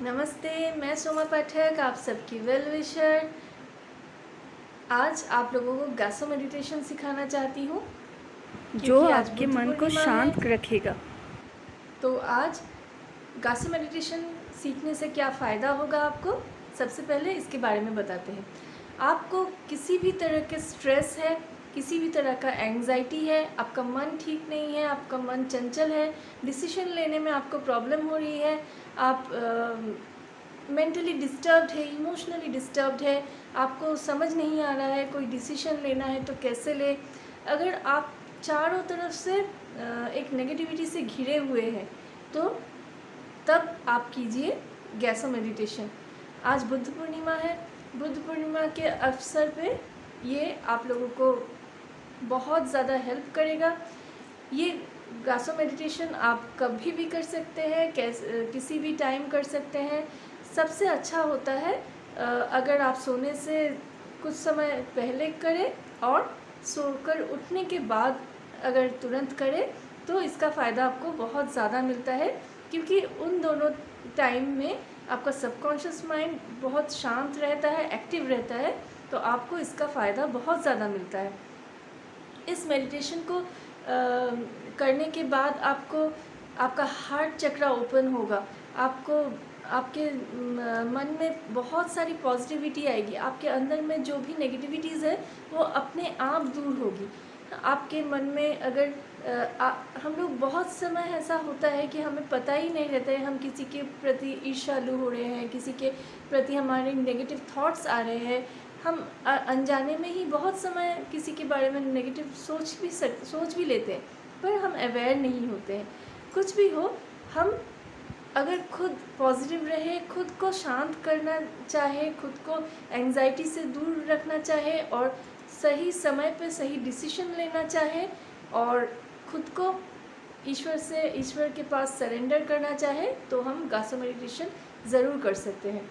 नमस्ते, मैं सोमा पाठक, आप सबकी वेल विशर। आज आप लोगों को गासो मेडिटेशन सिखाना चाहती हूँ जो क्योंकि आज आपके बुद्ध मन को पूर्णिमा है। शांत रखेगा। तो आज गासो मेडिटेशन सीखने से क्या फ़ायदा होगा आपको, सबसे पहले इसके बारे में बताते हैं। आपको किसी भी तरह के स्ट्रेस है, किसी भी तरह का एंग्जाइटी है, आपका मन ठीक नहीं है, आपका मन चंचल है, डिसीजन लेने में आपको प्रॉब्लम हो रही है, आप मेंटली डिस्टर्ब्ड है, इमोशनली डिस्टर्ब्ड है, आपको समझ नहीं आ रहा है कोई डिसीजन लेना है तो कैसे ले। अगर आप चारों तरफ से एक नेगेटिविटी से घिरे हुए हैं तो तब आप कीजिए गैसो मेडिटेशन। आज बुद्ध पूर्णिमा है। बुद्ध पूर्णिमा के अवसर पे ये आप लोगों को बहुत ज़्यादा हेल्प करेगा। ये गासो मेडिटेशन आप कभी भी कर सकते हैं, किसी भी टाइम कर सकते हैं। सबसे अच्छा होता है अगर आप सोने से कुछ समय पहले करें और सोकर उठने के बाद अगर तुरंत करें तो इसका फ़ायदा आपको बहुत ज़्यादा मिलता है, क्योंकि उन दोनों टाइम में आपका सबकॉन्शियस माइंड बहुत शांत रहता है, एक्टिव रहता है, तो आपको इसका फ़ायदा बहुत ज़्यादा मिलता है। इस मेडिटेशन को करने के बाद आपका हार्ट चक्रा ओपन होगा। आपको आपके मन में बहुत सारी पॉजिटिविटी आएगी। आपके अंदर में जो भी नेगेटिविटीज़ है वो अपने आप दूर होगी। आपके मन में अगर हम लोग बहुत समय ऐसा होता है कि हमें पता ही नहीं रहता है, हम किसी के प्रति ईर्ष्यालु हो रहे हैं, किसी के प्रति हमारे नेगेटिव थॉट्स आ रहे हैं। हम अनजाने में ही बहुत समय किसी के बारे में नेगेटिव सोच भी लेते हैं, पर हम अवेयर नहीं होते हैं। कुछ भी हो, हम अगर खुद पॉजिटिव रहे, खुद को शांत करना चाहे, खुद को एंजाइटी से दूर रखना चाहे और सही समय पे सही डिसीजन लेना चाहे और खुद को ईश्वर के पास सरेंडर करना चाहे, तो हम गासो मेडिटेशन ज़रूर कर सकते हैं।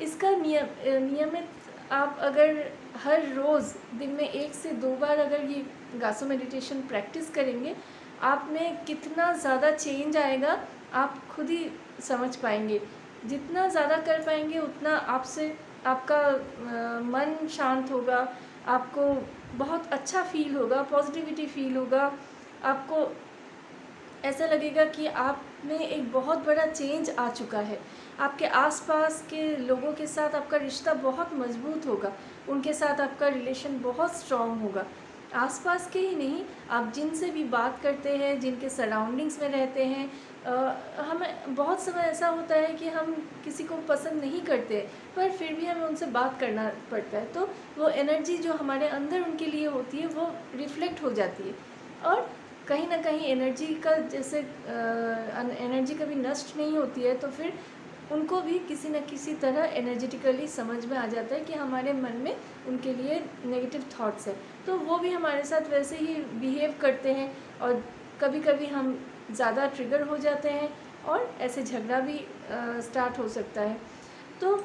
इसका नियमित आप अगर हर रोज़ दिन में 1 से 2 बार अगर ये गासो मेडिटेशन प्रैक्टिस करेंगे, आप में कितना ज़्यादा चेंज आएगा आप खुद ही समझ पाएंगे। जितना ज़्यादा कर पाएंगे उतना आपका मन शांत होगा, आपको बहुत अच्छा फील होगा, पॉजिटिविटी फील होगा। आपको ऐसा लगेगा कि आप में एक बहुत बड़ा चेंज आ चुका है। आपके आसपास के लोगों के साथ आपका रिश्ता बहुत मजबूत होगा, उनके साथ आपका रिलेशन बहुत स्ट्रॉन्ग होगा। आसपास के ही नहीं, आप जिनसे भी बात करते हैं, जिनके सराउंडिंग्स में रहते हैं, हमें बहुत समय ऐसा होता है कि हम किसी को पसंद नहीं करते, पर फिर भी हमें उनसे बात करना पड़ता है, तो वो एनर्जी जो हमारे अंदर उनके लिए होती है वो रिफ्लेक्ट हो जाती है। और कहीं ना कहीं एनर्जी का जैसे एनर्जी कभी नष्ट नहीं होती है, तो फिर उनको भी किसी न किसी तरह एनर्जेटिकली समझ में आ जाता है कि हमारे मन में उनके लिए नेगेटिव थॉट्स है, तो वो भी हमारे साथ वैसे ही बिहेव करते हैं और कभी कभी हम ज़्यादा ट्रिगर हो जाते हैं और ऐसे झगड़ा भी स्टार्ट हो सकता है। तो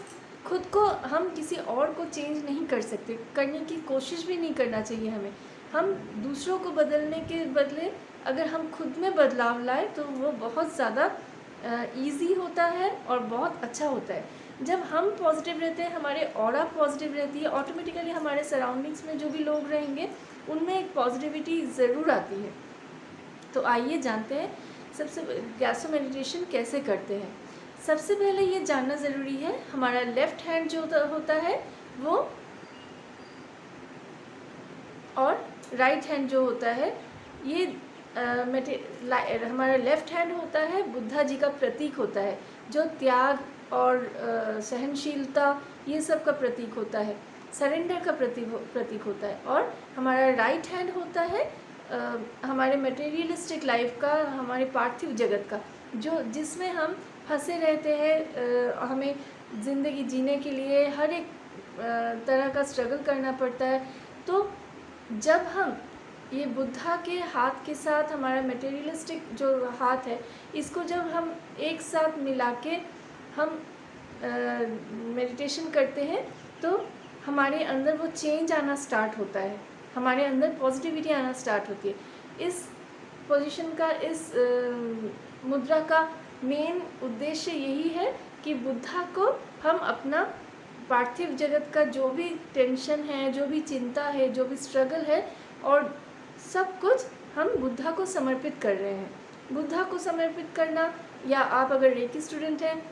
खुद को हम किसी और को चेंज नहीं कर सकते, करने की कोशिश भी नहीं करना चाहिए हमें। हम दूसरों को बदलने के बदले अगर हम खुद में बदलाव लाए तो वो बहुत ज़्यादा ईज़ी होता है और बहुत अच्छा होता है। जब हम पॉजिटिव रहते हैं, हमारे ऑरा पॉजिटिव रहती है, ऑटोमेटिकली हमारे सराउंडिंग्स में जो भी लोग रहेंगे उनमें एक पॉजिटिविटी ज़रूर आती है। तो आइए जानते हैं सबसे गैसो मेडिटेशन कैसे करते हैं। सबसे पहले ये जानना ज़रूरी है, हमारा लेफ़्ट हैंड जो होता है वो और राइट हैंड जो होता है, ये हमारा लेफ़्ट हैंड होता है बुद्धा जी का प्रतीक होता है, जो त्याग और सहनशीलता ये सब का प्रतीक होता है, सरेंडर का प्रतीक होता है। और हमारा राइट हैंड होता है हमारे मटेरियलिस्टिक लाइफ का, हमारे पार्थिव जगत का, जिसमें हम फंसे रहते हैं। हमें ज़िंदगी जीने के लिए हर एक तरह का स्ट्रगल करना पड़ता है। तो जब हम ये बुद्धा के हाथ के साथ हमारा मटेरियलिस्टिक जो हाथ है, इसको जब हम एक साथ मिला के हम मेडिटेशन करते हैं तो हमारे अंदर वो चेंज आना स्टार्ट होता है, हमारे अंदर पॉजिटिविटी आना स्टार्ट होती है। इस पोजीशन का, इस मुद्रा का मेन उद्देश्य यही है कि बुद्धा को हम अपना पार्थिव जगत का जो भी टेंशन है, जो भी चिंता है, जो भी स्ट्रगल है, और सब कुछ हम बुद्धा को समर्पित कर रहे हैं। बुद्धा को समर्पित करना, या आप अगर रेकी स्टूडेंट हैं,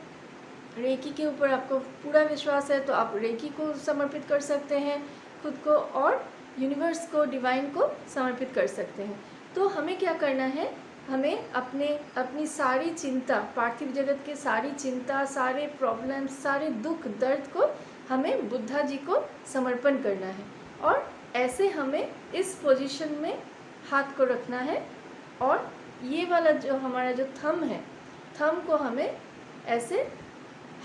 रेकी के ऊपर आपको पूरा विश्वास है, तो आप रेकी को समर्पित कर सकते हैं खुद को, और यूनिवर्स को, डिवाइन को समर्पित कर सकते हैं। तो हमें क्या करना है, हमें अपनी सारी चिंता, पार्थिव जगत के सारी चिंता, सारे प्रॉब्लम्स, सारे दुख दर्द को हमें बुद्धा जी को समर्पण करना है। और ऐसे हमें इस पोजीशन में हाथ को रखना है, और ये वाला जो हमारा जो थंब है, थंब को हमें ऐसे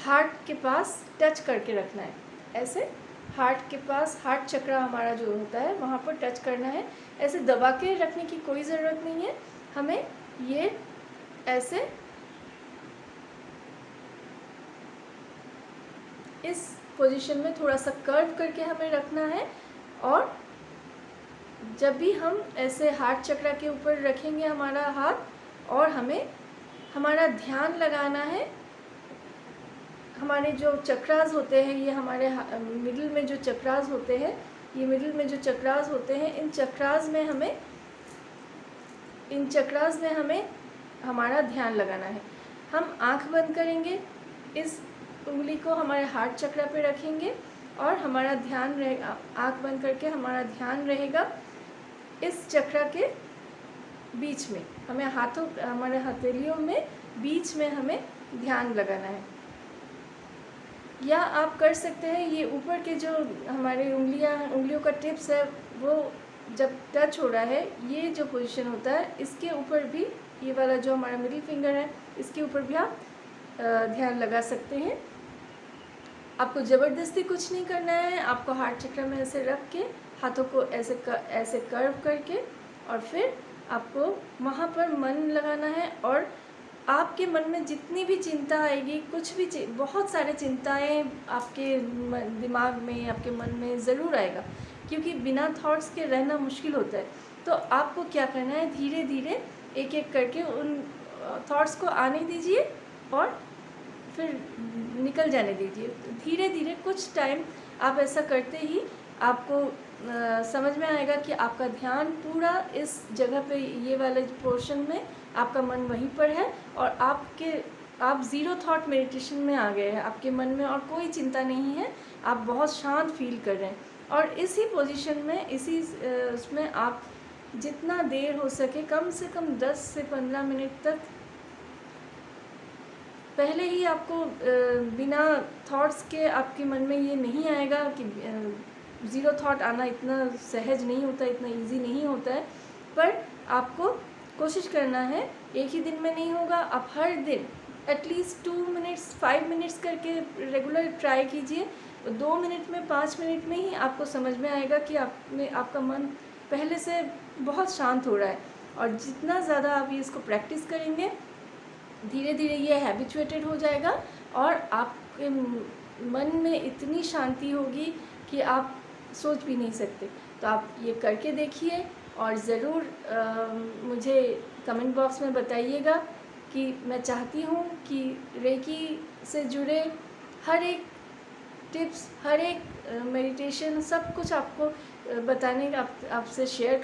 हार्ट के पास टच करके रखना है। ऐसे हार्ट के पास, हार्ट चक्र हमारा जो होता है वहाँ पर टच करना है। ऐसे दबा के रखने की कोई ज़रूरत नहीं है, हमें ये ऐसे इस पोजीशन में थोड़ा सा कर्व करके हमें रखना है। और जब भी हम ऐसे हार्ट चक्र के ऊपर रखेंगे हमारा हाथ, और हमें हमारा ध्यान लगाना है, हमारे जो चक्रास होते हैं, ये हमारे मिडिल में जो चक्रास होते हैं, ये मिडिल में जो चक्रास होते हैं, इन चक्रास में हमें हमारा ध्यान लगाना है। हम आंख बंद करेंगे, इस उंगली को हमारे हार्ट चक्र पे रखेंगे, और हमारा ध्यान रहेगा, आंख बंद करके हमारा ध्यान रहेगा इस चक्र के बीच में। हमें हमारे हथेलियों में बीच में हमें ध्यान लगाना है। या आप कर सकते हैं, ये ऊपर के जो हमारे उंगलियों का टिप्स है, वो जब टच हो रहा है, ये जो पोजीशन होता है, इसके ऊपर भी, ये वाला जो हमारा मिडिल फिंगर है, इसके ऊपर भी आप ध्यान लगा सकते हैं। आपको ज़बरदस्ती कुछ नहीं करना है, आपको हार्ट चक्र में ऐसे रख के, हाथों को ऐसे कर्व करके, और फिर आपको वहाँ पर मन लगाना है। और आपके मन में जितनी भी चिंता आएगी, कुछ भी बहुत सारे चिंताएं आपके दिमाग में, आपके मन में ज़रूर आएगा, क्योंकि बिना थॉट्स के रहना मुश्किल होता है। तो आपको क्या करना है, धीरे धीरे एक एक करके उन थॉट्स को आने दीजिए, और फिर निकल जाने दीजिए। धीरे धीरे कुछ टाइम आप ऐसा करते ही आपको समझ में आएगा कि आपका ध्यान पूरा इस जगह पे, ये वाले पोर्शन में आपका मन वहीं पर है, और आप ज़ीरो थॉट मेडिटेशन में आ गए हैं। आपके मन में और कोई चिंता नहीं है, आप बहुत शांत फील कर रहे हैं। और इसी पोजीशन में, इसी उसमें आप जितना देर हो सके, कम से कम 10 से 15 मिनट तक, पहले ही आपको बिना थॉट्स के आपके मन में ये नहीं आएगा कि ज़ीरो थॉट आना इतना सहज नहीं होता, इतना इजी नहीं होता है। पर आपको कोशिश करना है, एक ही दिन में नहीं होगा, आप हर दिन एटलीस्ट 2 मिनट्स 5 मिनट्स करके रेगुलर ट्राई कीजिए। 2 मिनट में, 5 मिनट में ही आपको समझ में आएगा कि आपका मन पहले से बहुत शांत हो रहा है। और जितना ज़्यादा आप इसको प्रैक्टिस करेंगे, धीरे धीरे ये हैबिचुएटेड हो जाएगा, और आपके मन में इतनी शांति होगी कि आप सोच भी नहीं सकते। तो आप ये करके देखिए, और ज़रूर मुझे कमेंट बॉक्स में बताइएगा कि मैं चाहती हूँ कि रेकी से जुड़े हर एक टिप्स, हर एक मेडिटेशन, सब कुछ आपको बताने का, आपसे शेयर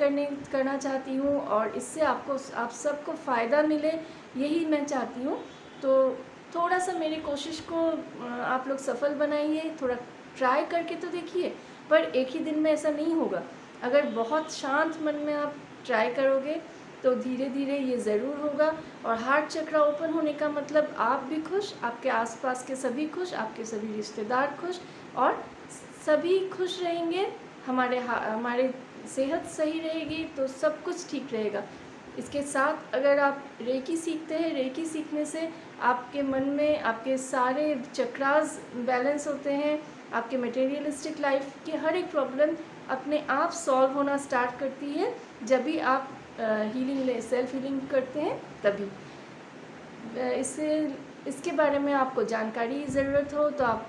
करना चाहती हूँ, और इससे आप सबको फ़ायदा मिले, यही मैं चाहती हूँ। तो थोड़ा सा मेरी कोशिश को आप लोग सफल बनाइए, थोड़ा ट्राई करके तो देखिए, पर एक ही दिन में ऐसा नहीं होगा। अगर बहुत शांत मन में आप ट्राई करोगे तो धीरे धीरे ये ज़रूर होगा। और हार्ट चक्र ओपन होने का मतलब आप भी खुश, आपके आसपास के सभी खुश, आपके सभी रिश्तेदार खुश, और सभी खुश रहेंगे, हमारे सेहत सही रहेगी, तो सब कुछ ठीक रहेगा। इसके साथ अगर आप रेकी सीखते हैं, रेकी सीखने से आपके मन में आपके सारे चक्रास बैलेंस होते हैं, आपके मटेरियलिस्टिक लाइफ की हर एक प्रॉब्लम अपने आप सॉल्व होना स्टार्ट करती है। जब भी आप सेल्फ हीलिंग करते हैं, तभी इसके बारे में आपको जानकारी ज़रूरत हो तो आप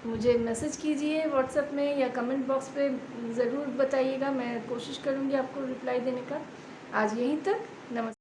मुझे मैसेज कीजिए व्हाट्सएप में, या कमेंट बॉक्स पे ज़रूर बताइएगा। मैं कोशिश करूँगी आपको रिप्लाई देने का। आज यहीं तक, नमस्ते।